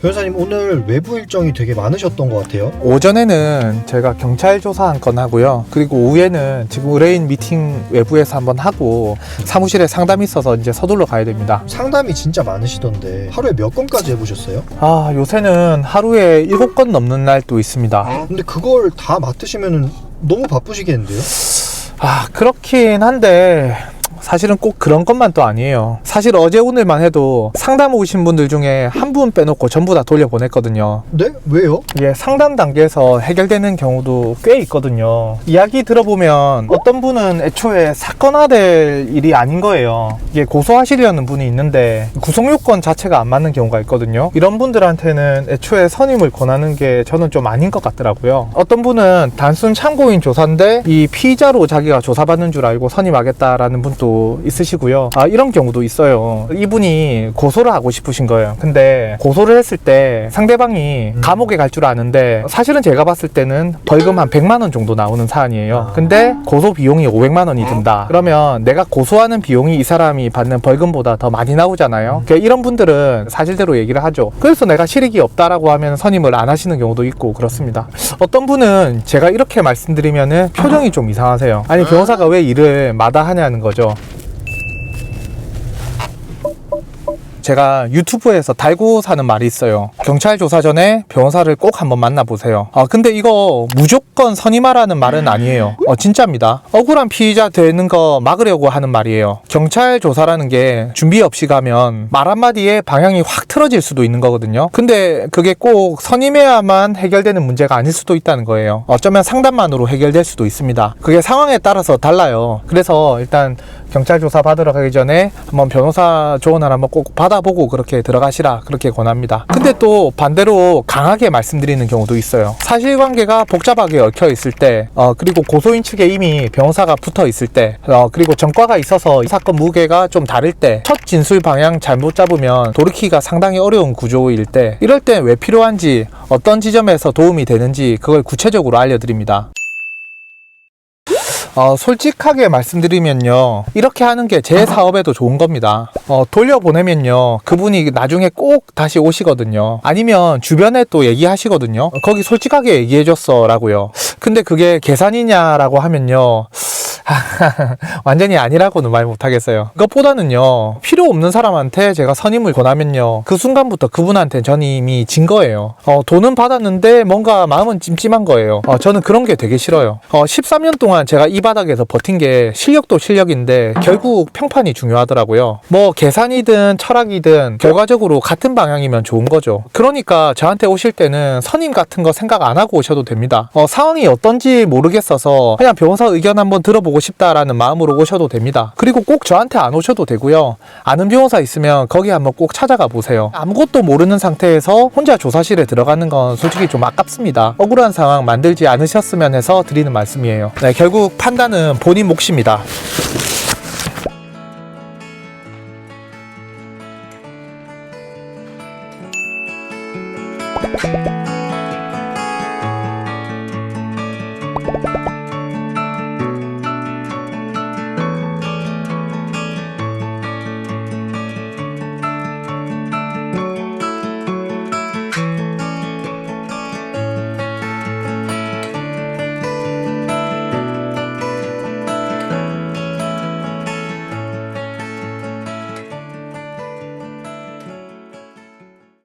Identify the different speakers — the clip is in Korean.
Speaker 1: 변호사님, 오늘 외부 일정이 되게 많으셨던 것 같아요.
Speaker 2: 오전에는 제가 경찰 조사 한 건 하고요. 그리고 오후에는 지금 의뢰인 미팅 외부에서 한번 하고 사무실에 상담이 있어서 이제 서둘러 가야 됩니다.
Speaker 1: 상담이 진짜 많으시던데 하루에 몇 건까지 해보셨어요?
Speaker 2: 요새는 하루에 7건 넘는 날도 있습니다.
Speaker 1: 근데 그걸 다 맡으시면 너무 바쁘시겠는데요?
Speaker 2: 그렇긴 한데 사실은 꼭 그런 것만 또 아니에요. 사실 어제 오늘만 해도 상담 오신 분들 중에 한 분 빼놓고 전부 다 돌려보냈거든요.
Speaker 1: 네? 왜요?
Speaker 2: 상담 단계에서 해결되는 경우도 꽤 있거든요. 이야기 들어보면 어떤 분은 애초에 사건화될 일이 아닌 거예요. 이게 고소하시려는 분이 있는데 구속 요건 자체가 안 맞는 경우가 있거든요. 이런 분들한테는 애초에 선임을 권하는 게 저는 좀 아닌 것 같더라고요. 어떤 분은 단순 참고인 조사인데 이 피의자로 자기가 조사받는 줄 알고 선임하겠다라는 분도 있으시고요. 이런 경우도 있어요. 이분이 고소를 하고 싶으신 거예요. 근데 고소를 했을 때 상대방이 감옥에 갈 줄 아는데 사실은 제가 봤을 때는 벌금 한 100만 원 정도 나오는 사안이에요. 근데 고소 비용이 500만 원이 든다. 그러면 내가 고소하는 비용이 이 사람이 받는 벌금보다 더 많이 나오잖아요. 그러니까 이런 분들은 사실대로 얘기를 하죠. 그래서 내가 실익이 없다라고 하면 선임을 안 하시는 경우도 있고 그렇습니다. 어떤 분은 제가 이렇게 말씀드리면은 표정이 좀 이상하세요. 아니, 변호사가 왜 일을 마다하냐는 거죠. 제가 유튜브에서 달고 사는 말이 있어요. 경찰 조사 전에 변호사를 꼭 한번 만나보세요. 근데 이거 무조건 선임하라는 말은 아니에요. 진짜입니다. 억울한 피의자 되는 거 막으려고 하는 말이에요. 경찰 조사라는 게 준비 없이 가면 말 한마디에 방향이 확 틀어질 수도 있는 거거든요. 근데 그게 꼭 선임해야만 해결되는 문제가 아닐 수도 있다는 거예요. 어쩌면 상담만으로 해결될 수도 있습니다. 그게 상황에 따라서 달라요. 그래서 일단 경찰 조사 받으러 가기 전에 한번 변호사 조언을 한번 꼭 받아보고 그렇게 들어가시라, 그렇게 권합니다. 근데 또 반대로 강하게 말씀드리는 경우도 있어요. 사실관계가 복잡하게 얽혀 있을 때, 그리고 고소인 측에 이미 변호사가 붙어 있을 때, 그리고 전과가 있어서 이 사건 무게가 좀 다를 때, 첫 진술 방향 잘못 잡으면 돌이키기가 상당히 어려운 구조일 때, 이럴 때 왜 필요한지, 어떤 지점에서 도움이 되는지 그걸 구체적으로 알려드립니다. 솔직하게 말씀드리면요, 이렇게 하는 게 제 사업에도 좋은 겁니다. 돌려보내면요, 그분이 나중에 꼭 다시 오시거든요. 아니면 주변에 또 얘기하시거든요. 거기 솔직하게 얘기해줬어 라고요. 근데 그게 계산이냐라고 하면요, 완전히 아니라고는 말 못하겠어요. 그것보다는요, 필요 없는 사람한테 제가 선임을 권하면요, 그 순간부터 그분한테 전 이미 진 거예요. 돈은 받았는데 뭔가 마음은 찜찜한 거예요. 저는 그런 게 되게 싫어요. 13년 동안 제가 이 바닥에서 버틴 게 실력도 실력인데 결국 평판이 중요하더라고요. 뭐 계산이든 철학이든 결과적으로 같은 방향이면 좋은 거죠. 그러니까 저한테 오실 때는 선임 같은 거 생각 안 하고 오셔도 됩니다. 상황이 어떤지 모르겠어서 그냥 변호사 의견 한번 들어보고 싶다라는 마음으로 오셔도 됩니다. 그리고 꼭 저한테 안 오셔도 되고요. 아는 변호사 있으면 거기 한번 꼭 찾아가 보세요. 아무것도 모르는 상태에서 혼자 조사실에 들어가는 건 솔직히 좀 아깝습니다. 억울한 상황 만들지 않으셨으면 해서 드리는 말씀이에요. 네, 결국 판단은 본인 몫입니다.